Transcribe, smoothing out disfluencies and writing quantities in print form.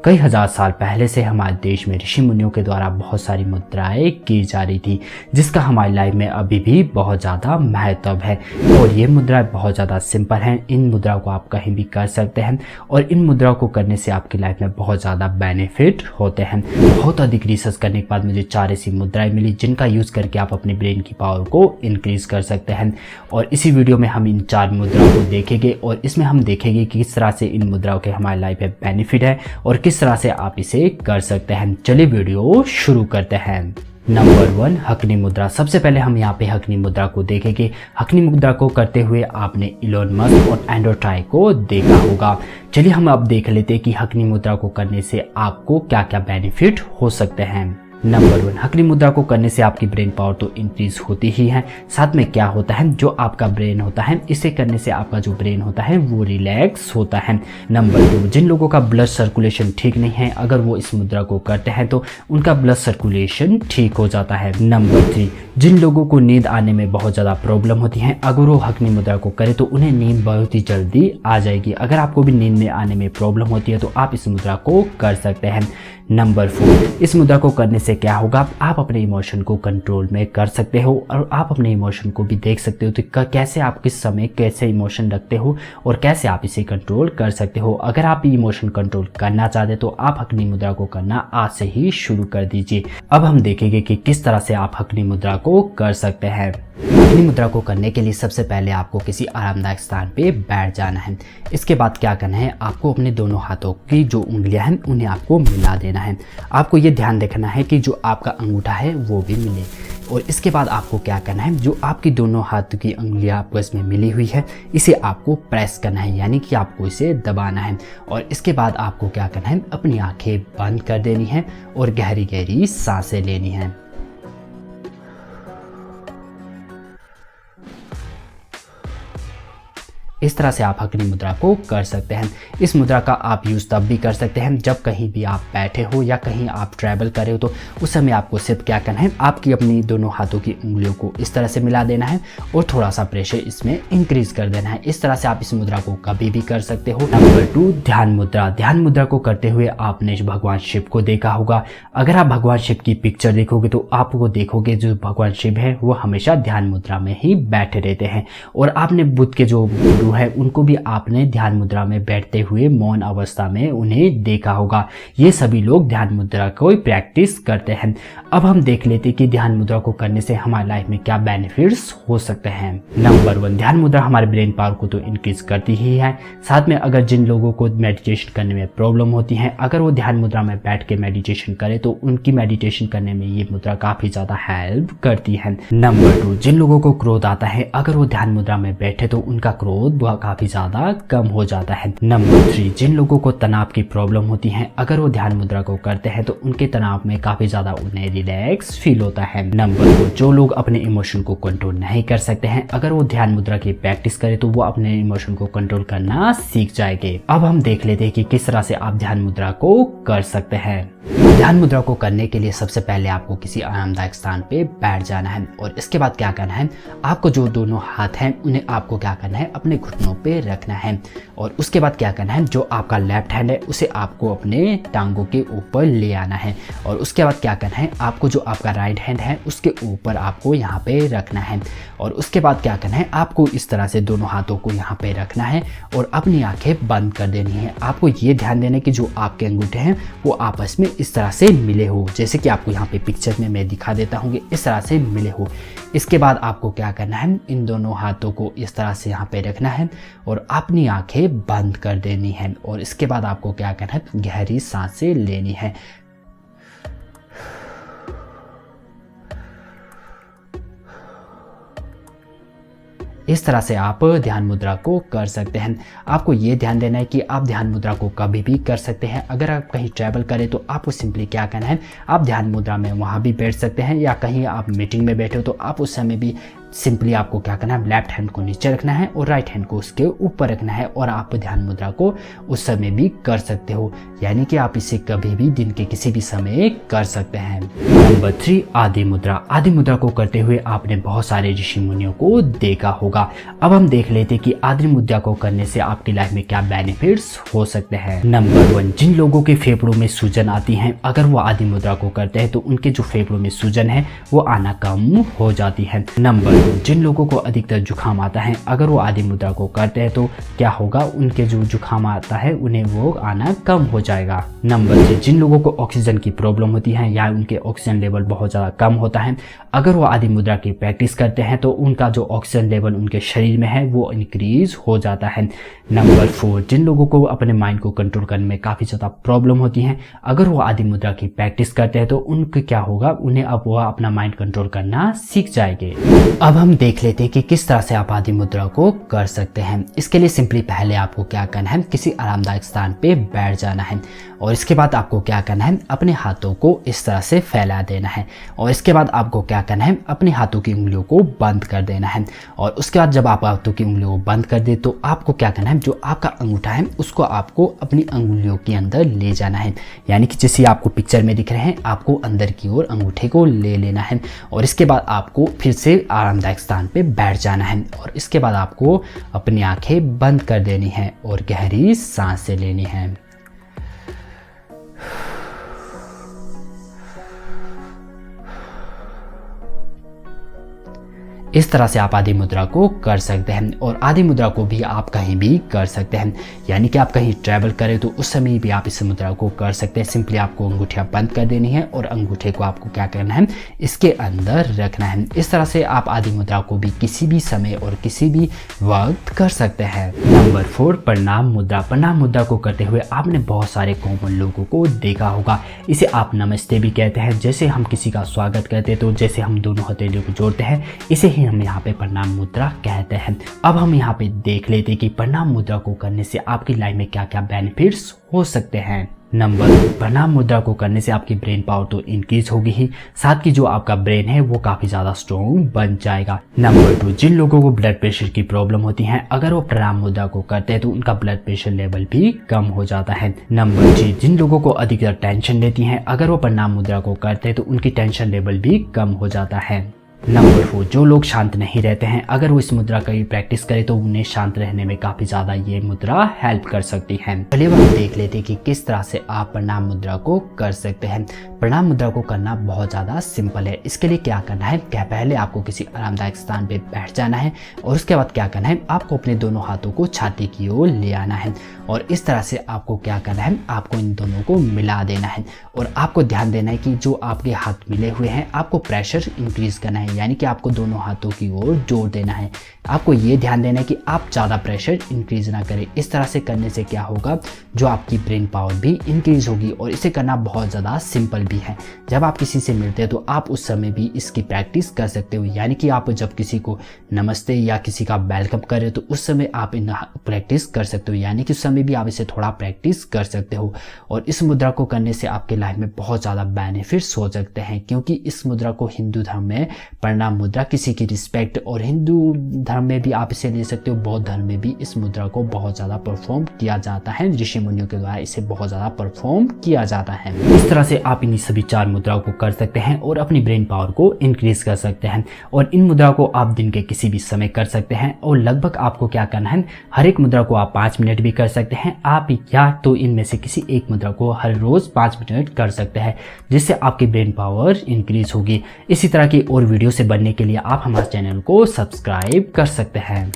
कई हजार साल पहले से हमारे देश में ऋषि मुनियों के द्वारा बहुत सारी मुद्राएं की जा रही थी, जिसका हमारी लाइफ में अभी भी बहुत ज़्यादा महत्व है। और ये मुद्राएं बहुत ज़्यादा सिंपल हैं। इन मुद्राओं को आप कहीं भी कर सकते हैं और इन मुद्राओं को करने से आपकी लाइफ में बहुत ज़्यादा बेनिफिट होते हैं। बहुत अधिक रिसर्च करने के बाद मुझे 4 ऐसी मुद्राएं मिली जिनका यूज़ करके आप अपने ब्रेन की पावर को इंक्रीज कर सकते हैं। और इसी वीडियो में हम इन 4 मुद्राओं को देखेंगे और इसमें हम देखेंगे कि किस तरह से इन मुद्राओं के हमारी लाइफ में बेनिफिट है और किस तरह से आप इसे कर सकते हैं। चलिए वीडियो शुरू करते हैं। नंबर 1, हकनी मुद्रा। सबसे पहले हम यहाँ पे हकनी मुद्रा को देखेंगे। हकनी मुद्रा को करते हुए आपने इलोन मस्क और एंड्रयू टाई को देखा होगा। चलिए हम अब देख लेते हैं कि हकनी मुद्रा को करने से आपको क्या क्या बेनिफिट हो सकते हैं। नंबर 1, हकनी मुद्रा को करने से आपकी ब्रेन पावर तो इंक्रीज होती ही है, साथ में क्या होता है, जो आपका ब्रेन होता है इसे करने से आपका जो ब्रेन होता है वो रिलैक्स होता है। नंबर 2, जिन लोगों का ब्लड सर्कुलेशन ठीक नहीं है, अगर वो इस मुद्रा को करते हैं तो उनका ब्लड सर्कुलेशन ठीक हो जाता है। नंबर 3, जिन लोगों को नींद आने में बहुत ज़्यादा प्रॉब्लम होती है, अगर वो हकनी मुद्रा को करे तो उन्हें नींद बहुत ही जल्दी आ जाएगी। अगर आपको भी नींद में आने में प्रॉब्लम होती है तो आप इस मुद्रा को कर सकते हैं। नंबर 4, इस मुद्रा को करने से क्या होगा, आप अपने इमोशन को कंट्रोल में कर सकते हो और आप अपने इमोशन को भी देख सकते हो तो कैसे आप किस समय कैसे इमोशन रखते हो और कैसे आप इसे कंट्रोल कर सकते हो। अगर आप इमोशन कंट्रोल करना चाहते तो आप हकनी मुद्रा को करना आज से ही शुरू कर दीजिए। अब हम देखेंगे कि किस तरह से आप हकनी मुद्रा को कर सकते हैं। हकनी मुद्रा को करने के लिए सबसे पहले आपको किसी आरामदायक स्थान पे बैठ जाना है। इसके बाद क्या करना है, आपको अपने दोनों हाथों की जो उंगलियां हैं उन्हें आपको मिला देना है। आपको ये ध्यान रखना है कि जो आपका अंगूठा है वो भी मिले। और इसके बाद आपको क्या करना है, जो आपकी दोनों हाथ की उंगलियां आपस में मिली हुई है इसे आपको प्रेस करना है, यानी कि आपको इसे दबाना है। और इसके बाद आपको क्या करना है, अपनी आंखें बंद कर देनी है और गहरी गहरी सांसें लेनी है। इस तरह से आप हकनी मुद्रा को कर सकते हैं। इस मुद्रा का आप यूज़ तब भी कर सकते हैं जब कहीं भी आप बैठे हो या कहीं आप ट्रैवल कर रहे हो, तो उस समय आपको सिर्फ क्या करना है, आपकी अपनी दोनों हाथों की उंगलियों को इस तरह से मिला देना है और थोड़ा सा प्रेशर इसमें इंक्रीज कर देना है। इस तरह से आप इस मुद्रा को कभी भी कर सकते हो। नंबर 2, ध्यान मुद्रा। ध्यान मुद्रा को करते हुए आपने भगवान शिव को देखा होगा। अगर आप भगवान शिव की पिक्चर देखोगे तो आपको देखोगे जो भगवान शिव है वो हमेशा ध्यान मुद्रा में ही बैठे रहते हैं। और आपने बुद्ध के जो गुरु है उनको भी आपने ध्यान मुद्रा में बैठते हुए मौन अवस्था में उन्हें देखा होगा। ये सभी लोग ध्यान मुद्रा को प्रैक्टिस करते हैं। अब हम देख लेते हैं कि ध्यान मुद्रा को करने से हमारी लाइफ में क्या बेनिफिट्स हो सकते हैं। नंबर 1, ध्यान मुद्रा हमारे ब्रेन पावर को तो इंक्रीज करती ही है, साथ में अगर जिन लोगों को मेडिटेशन करने में प्रॉब्लम होती है, अगर वो ध्यान मुद्रा में बैठ के मेडिटेशन करे तो उनकी मेडिटेशन करने में ये मुद्रा काफी ज्यादा हेल्प करती है। नंबर 2, जिन लोगों को क्रोध आता है, अगर वो ध्यान मुद्रा में बैठे तो उनका क्रोध काफी ज्यादा कम हो जाता है। नंबर 3, जिन लोगों को तनाव की प्रॉब्लम होती है, अगर वो ध्यान मुद्रा को करते हैं तो उनके तनाव में काफी ज्यादा उन्हें रिलैक्स फील होता है। नंबर 4, जो लोग अपने इमोशन को कंट्रोल नहीं कर सकते हैं, अगर वो ध्यान मुद्रा की प्रैक्टिस करें तो वो अपने इमोशन को कंट्रोल करना सीख जाएंगे। अब हम देख लेते हैं कि किस तरह से आप ध्यान मुद्रा को कर सकते हैं। ध्यान मुद्रा को करने के लिए सबसे पहले आपको किसी आरामदायक स्थान पे बैठ जाना है और इसके बाद क्या करना है, आपको जो दोनों हाथ हैं उन्हें आपको क्या करना है, अपने घुटनों पे रखना है। और उसके बाद क्या करना है, जो आपका लेफ्ट हैंड है उसे आपको अपने टांगों के ऊपर ले आना है। और उसके बाद क्या करना है, आपको जो आपका राइट हैंड है उसके ऊपर आपको यहाँ पे रखना है। और उसके बाद क्या करना है, आपको इस तरह से दोनों हाथों को यहाँ पे रखना है और अपनी आंखें बंद कर देनी है। आपको ये ध्यान देना है कि जो आपके अंगूठे हैं वो आपस में इस तरह से मिले हो, जैसे कि आपको यहाँ पे पिक्चर में मैं दिखा देता हूँ, इस तरह से मिले हो। इसके बाद आपको क्या करना है, इन दोनों हाथों को इस तरह से यहाँ पे रखना है और अपनी आंखें बंद कर देनी है। और इसके बाद आपको क्या करना है, गहरी सांसें लेनी है। इस तरह से आप ध्यान मुद्रा को कर सकते हैं। आपको ये ध्यान देना है कि आप ध्यान मुद्रा को कभी भी कर सकते हैं। अगर आप कहीं ट्रैवल करें तो आपको सिंपली क्या करना है, आप ध्यान मुद्रा में वहाँ भी बैठ सकते हैं, या कहीं आप मीटिंग में बैठे हो तो आप उस समय भी सिंपली आपको क्या करना है, लेफ्ट हैंड को नीचे रखना है और राइट हैंड को उसके ऊपर रखना है और आप ध्यान मुद्रा को उस समय भी कर सकते हो, यानी कि आप इसे कभी भी दिन के किसी भी समय कर सकते हैं। नंबर 3, आदि मुद्रा। आदि मुद्रा को करते हुए आपने बहुत सारे ऋषि मुनियों को देखा होगा। अब हम देख लेते कि आदि मुद्रा को करने से आपकी लाइफ में क्या बेनिफिट्स हो सकते हैं। नंबर 1, जिन लोगों के फेफड़ों में सूजन आती है, अगर वो आदि मुद्रा को करते हैं तो उनके जो फेफड़ों में सूजन है वो आना कम हो जाती है। नंबर 2, जिन लोगों को अधिकतर जुकाम आता है, अगर वो आदि मुद्रा को करते हैं तो क्या होगा, उनके जो जुकाम आता है उन्हें वो आना कम हो जाएगा। नंबर 3, जिन लोगों को ऑक्सीजन की प्रॉब्लम होती है या उनके ऑक्सीजन लेवल बहुत ज़्यादा कम होता है, अगर वो आदि मुद्रा की प्रैक्टिस करते हैं तो उनका जो ऑक्सीजन लेवल उनके शरीर में है वो इंक्रीज हो जाता है। नंबर 4, जिन लोगों को अपने माइंड को कंट्रोल करने में काफ़ी ज़्यादा प्रॉब्लम होती है, अगर वो आदि मुद्रा की प्रैक्टिस करते हैं तो उनके क्या होगा, उन्हें अब वो अपना माइंड कंट्रोल करना सीख जाएंगे। अब हम देख लेते हैं कि किस तरह से आप आदि मुद्रा को कर सकते हैं। इसके लिए सिंपली पहले आपको क्या करना है, किसी आरामदायक स्थान पे बैठ जाना है और इसके बाद आपको क्या करना है, अपने हाथों को इस तरह से फैला देना है और इसके बाद आपको क्या करना है, अपने हाथों की उंगलियों को बंद कर देना है और उसके बाद जब आप हाथों की उंगलियों को बंद कर दे तो आपको क्या करना है, जो आपका अंगूठा है उसको आपको अपनी अंगुलियों के अंदर ले जाना है, यानी कि जैसे आपको पिक्चर में दिख रहे हैं, आपको अंदर की ओर अंगूठे को ले लेना है और इसके बाद आपको फिर से आरामदायक स्थान पे बैठ जाना है और इसके बाद आपको अपनी आंखें बंद कर देनी है और गहरी सांसें लेनी है। इस तरह से आप आदि मुद्रा को कर सकते हैं और आदि मुद्रा को भी आप कहीं भी कर सकते हैं, यानी कि आप कहीं ट्रैवल करें तो उस समय भी आप इस मुद्रा को कर सकते हैं। सिंपली आपको अंगूठियाँ बंद कर देनी है और अंगूठे को आपको क्या करना है, इसके अंदर रखना है। इस तरह से आप आदि मुद्रा को भी किसी भी समय और किसी भी वक्त कर सकते हैं। नंबर 4, प्रणाम मुद्रा। प्रणाम मुद्रा को करते हुए आपने बहुत सारे कॉमन लोगों को देखा होगा। इसे आप नमस्ते भी कहते हैं। जैसे हम किसी का स्वागत करते हैं तो जैसे हम दोनों हथेलियों को जोड़ते हैं, इसे ही हम यहाँ पे प्रणाम मुद्रा कहते हैं। अब हम यहाँ पे देख लेते हैं कि प्रणाम मुद्रा को करने से आपकी लाइफ में क्या क्या बेनिफिट्स हो सकते हैं। नंबर 2, प्रणाम मुद्रा को करने से आपकी ब्रेन पावर तो इंक्रीज होगी ही, साथ ही जो आपका ब्रेन है वो काफी ज्यादा स्ट्रॉन्ग बन जाएगा। नंबर 2, जिन लोगों को ब्लड प्रेशर की प्रॉब्लम होती है, अगर वो प्रणाम मुद्रा को करते हैं तो उनका ब्लड प्रेशर लेवल भी कम हो जाता है। नंबर 3, जिन लोगों को अधिकतर टेंशन लेती है, अगर वो प्रणाम मुद्रा को करते हैं तो उनकी टेंशन लेवल भी कम हो जाता है। नंबर 4, जो लोग शांत नहीं रहते हैं, अगर वो इस मुद्रा का भी प्रैक्टिस करें तो उन्हें शांत रहने में काफी ज्यादा ये मुद्रा हेल्प कर सकती है। चलिए हम देख लेते हैं कि किस तरह से आप प्रणाम मुद्रा को कर सकते हैं। प्रणाम मुद्रा को करना बहुत ज्यादा सिंपल है। इसके लिए क्या करना है, क्या पहले आपको किसी आरामदायक स्थान पे बैठ जाना है और उसके बाद क्या करना है, आपको अपने दोनों हाथों को छाती की ओर ले आना है और इस तरह से आपको क्या करना है, आपको इन दोनों को मिला देना है और आपको ध्यान देना है कि जो आपके हाथ मिले हुए हैं आपको प्रेशर इंक्रीज करना है, यानी कि आपको दोनों हाथों की ओर जोड़ देना है। आपको ये ध्यान देना है कि आप ज़्यादा प्रेशर इंक्रीज ना करें। इस तरह से करने से क्या होगा, जो आपकी ब्रेन पावर भी इंक्रीज होगी और इसे करना बहुत ज़्यादा सिंपल भी है। जब आप किसी से मिलते हैं तो आप उस समय भी इसकी प्रैक्टिस कर सकते हो, यानी कि आप जब किसी को नमस्ते या किसी का वेलकम करें तो उस समय आप इन प्रैक्टिस कर सकते हो, यानी कि उस समय भी आप इसे थोड़ा प्रैक्टिस कर सकते हो। और इस मुद्रा को करने से आपके लाइफ में बहुत ज़्यादा बेनिफिट्स हो सकते हैं, क्योंकि इस मुद्रा को हिंदू धर्म में प्रणाम मुद्रा किसी की रिस्पेक्ट, और हिंदू धर्म में भी आप इसे ले सकते हो, बौद्ध धर्म में भी इस मुद्रा को बहुत ज़्यादा परफॉर्म किया जाता है। ऋषि मुनियों के द्वारा इसे बहुत ज़्यादा परफॉर्म किया जाता है। इस तरह से आप इन्हीं सभी 4 मुद्राओं को कर सकते हैं और अपनी ब्रेन पावर को इंक्रीज कर सकते हैं। और इन मुद्राओं को आप दिन के किसी भी समय कर सकते हैं और लगभग आपको क्या करना है, हर एक मुद्रा को आप 5 मिनट भी कर सकते हैं। आप या तो इनमें से किसी एक मुद्रा को हर रोज 5 मिनट कर सकते हैं, जिससे आपकी ब्रेन पावर इंक्रीज होगी। इसी तरह की और वीडियो से बनने के लिए आप हमारे चैनल को सब्सक्राइब कर सकते हैं।